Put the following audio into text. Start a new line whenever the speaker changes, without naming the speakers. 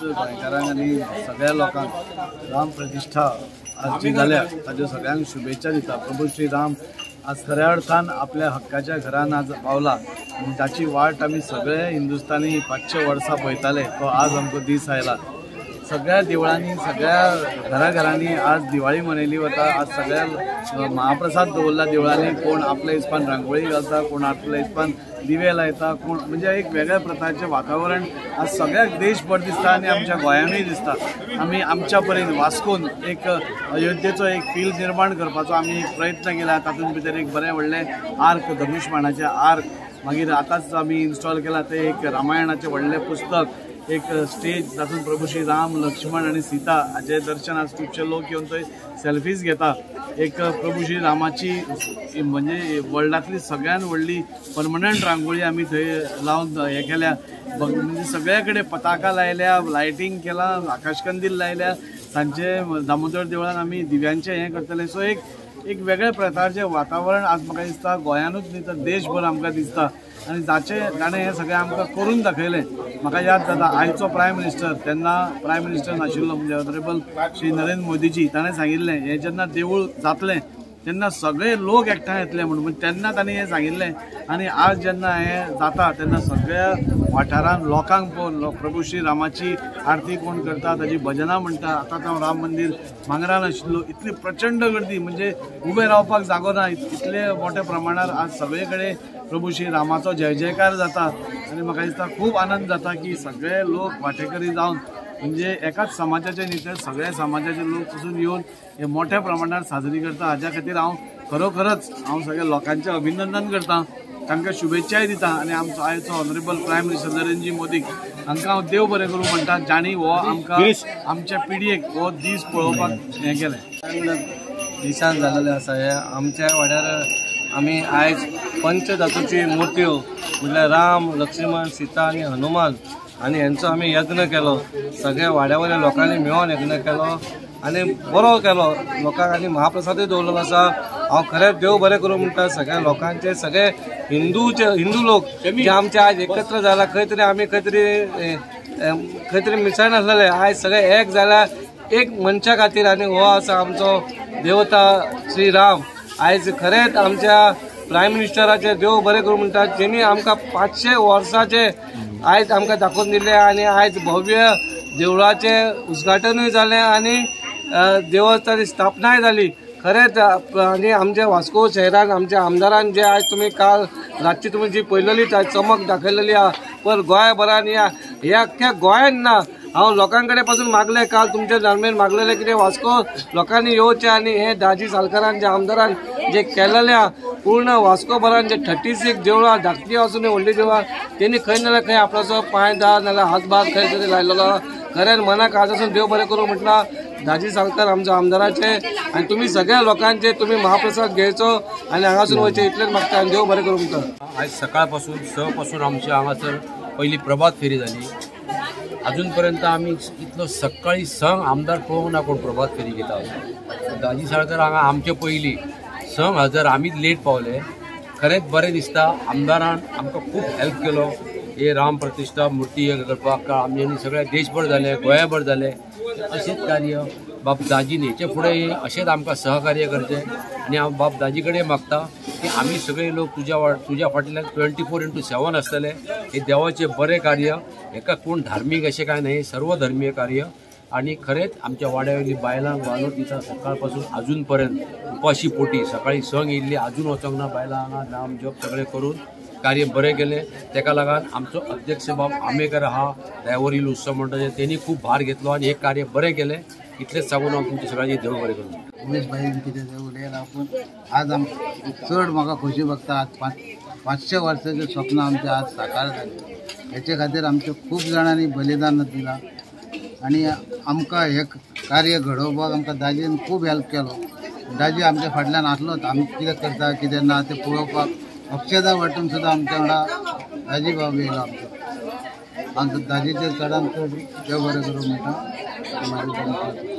गोंयकारांक आनी सगळ्या लोकांक राम प्रतिष्ठा आज जी जाल्या ताज्यो सगळ्यांक शुभेच्छा दिता। प्रभू श्री राम आज खऱ्या अर्थान आपल्या हक्काच्या घरान आज पावला आनी ताची वाट आमी सगळे हिंदुस्थानी 500 वर्सां पळयताले, तो आज आमचो दीस आयला। सगळ्या देवळांनी सगळ्या घराघरांनी आज दिवाळी मनयली वता। आज सगळ्या महाप्रसाद दवरला देवळांनी, कोण आपल्या हिसपान रांगोळी घालता, कोण आपल्या हिसपान दिवे लायता, कोण म्हणजे एक वेगळ्या प्रकारचे वातावरण आज सगळ्याक देशभर दिसता आनी आमच्या गोंयानूय दिसता। आमी आमच्या परीन वास्कोन एक अयोध्येचो एक फील निर्माण करपाचो आमी एक प्रयत्न केला। तातूंत भितर एक बरें व्हडलें आर्क, धनुष्यबाणाचें आर्क, मागीर आतांच आमी इन्स्टॉल केला ते एक रामायणाचें व्हडलें पुस्तक, एक स्टेज जातून प्रभू श्री राम, लक्ष्मण आणि सीता हाचे दर्शन आज खुबशे लोक येवन थंय सेल्फीज घेता। एक प्रभू श्री रामाची म्हणजे वर्ल्डातली सगळ्यात व्हडली परमनंट रांगोळी आमी थंय लावन हे केल्या। म्हणजे सगळे कडेन पताका लायल्या, लायटिंग केला, आकाशकंदील लायल्या, सांजचे दामोदर देवळान आमी दिव्यांचे हे करतले। सो एक वेगळ्या प्रकारचे वातावरण आज म्हाका दिसता गोंयानूच न्ही तर देशभर आमकां दिसता आनी ताणें हें सगळें आमकां करून दाखयलें। म्हाका याद जाता आयचो प्रायम मिनिस्टर, तेन्ना प्रायम मिनिस्टर नाशिल्लो म्हणजे ऑनरेबल श्री नरेंद्र मोदीजी, ताणें सांगिल्लें हें जेन्ना देवूळ जातलें तेन्ना सगळे लोक एकठांय येतले म्हणून, तेन्ना ताणें हें सांगिल्लें। आनी आज जेन्ना हें जाता तेन्ना सगळ्या वाठारांत लोकांक पळोवन प्रभू श्री रामाची आरती कोण करता, ताची भजनां म्हणटा। आतां हांव राम मंदीर मांगरान आशिल्लो, इतली प्रचंड गर्दी म्हणजे उबे रावपाक जागो ना, इतले मोठ्या प्रमाणार आज सगळे कडेन प्रभू श्री रामाचो जय जयकार जाता। आनी म्हाका दिसता खूब आनंद जाता की सगळे लोक वांटेकरी जावन म्हणजे एकाच समाजाचे न्ही तर सगळ्या समाजाचे लोक पसून येवन हे मोठ्या प्रमाणात साजरी करता। हाज्या खातीर हांव खरोखरच सगळ्या लोकांचें अभिनंदन करता, तांकां शुभेच्छाय दिता। आनी आमचो आयचो ऑनरेबल प्रायम मिनिस्टर नरेंद्रजी मोदीक हांकां हांव देव बरें करूं म्हणटा, जाणी हो आमकां आमच्या पिडयेक हो दीस पळोवपाक हें केलें।
दिसान जाल्लेलें आसा हे आमच्या वाड्यार आमी आयज पंचधातूची मुर्त्यो म्हटल्यार राम, लक्ष्मण, सीता आनी हनुमान आनी हेंचो आमी यत्न केलो। सगळ्या वाड्यावयल्या लोकांनी मेळोन यत्न केलो आनी बरो केलो लोकांक, आनी महाप्रसादूय दवरलेलो आसा। हांव खरेंच देव बरें करूं म्हणटा सगळ्या लोकांचे, सगळे हिंदू लोक जे आमचे आज एकत्र जाला, खंय तरी आमी खंय तरी मिसळून आसलेले, आयज सगळे एक जाल्यार एक मनशा खातीर। आनी हो आसा आमचो देवता श्री राम। आयज खरेंच आमच्या प्रायम मिनिस्टराचे देव बरें करूं म्हणटा, जेणी आमकां 500 वर्सांचे आयज आमकां दाखोवन दिले आनी आयज भव्य देवळाचे उद्घाटनूय जालें आनी देवस्थानाची स्थापनाय जाली। खरेंच आनी आमच्या वास्को शहरान आमच्या आमदारान जे आज तुम्ही काल रातची तुम्ही जी पळयलेली चमक दाखयलेली आहा पर गोंयभरान ह्या अख्ख्या गोंयान ना। हांव लोकां कडेन पासून मागलें, काल तुमच्या दरम्यान मागलेलें कितें वास्को लोकांनी येवचें आनी हे 10 सालकारान जे आमदारान जे केलेलें आहा पूर्ण वास्कोभरान जे 36 देवळां धाकटी आसून व्हडली देवळां तेणी खंय नाल्यार खंय आपणाचो पांय दा नाल्यार हातभार खंय तरी लायलेलो। खरें मनाक आज आसून देव बरें करूं म्हटला 10 सालकार आमच्या आमदाराचे आनी तुमी सगळ्या लोकांचे तुमी महाप्रसाद घेवचो आनी हांगासून वयचे इतलेंच मागता आनी देव बरें करूं म्हणटा।
आज सकाळ पासून स पासून आमच्या हांगासर पहिली प्रभात फेरी जाली। अजून पर्यंत आमी इतलो सकाळी संक आमदार पळोवंक ना कोण प्रभात फेरी घेता। 10 सालकार हांगा आमचे पयली संक हजर आमीच लेट पावले। खरेंच बरें दिसता, आमदारान आमकां खूब हेल्प केलो। हे राम प्रतिष्ठा मुर्ती हे करपाक आमी सगळ्या देशभर जाले, गोंयभर जाले। अशेंच कार्य बाब दाजीन हेचे फुडें अशेंच आमकां सहकार्य करचें आनी हांव बाब दाजी कडेन मागता की आमी सगळे लोक तुज्या फाटल्यान 24/7 आसतले। हे देवाचें बरें कार्य, हेका कोण धार्मीक अशें कांय न्हय, सर्व धर्मीय कार्य। आणि खरेंच आमच्या वाड्यावयली बायलांक वालोर दिता सकाळ पासून अजून पर्यंत उपाशी पोटी सकाळी संक येयल्ली अजून वचोंक ना बायलां हांगा नाम जप सगळें करून कार्य बरें केलें। तेका लागून आमचो अध्यक्ष बाब आंबेकर आहा ड्रायव्हर उत्सव म्हणटा तेणी खूब भार घेतलो आनी हे कार्य बरें केलें। इतलेंच सांगून हांव तुमच्या सगळ्यांची देव बरें करूं।
उमेश भाईन कितें उलयलां पूण आज चड म्हाका खोशी भोगता। आज 500 वर्साचें स्वप्न आमचें आज साकार जालें। हेचे खातीर आमच्या खूब जाणांनी बलिदान दिलां आनी आमकां हे कार्य घडोवपाक आमकां दाजीन खूब हेल्प केलो। दाजी आमच्या फाटल्यान आसलोच, आमी कितें करता कितें ना तें पळोवपाक अक्षदा वाटून सुद्दां आमच्या वांगडा दाजी बाब येयलो आमचो दाजीचे चडांत चड देव बरें करूं म्हणटा।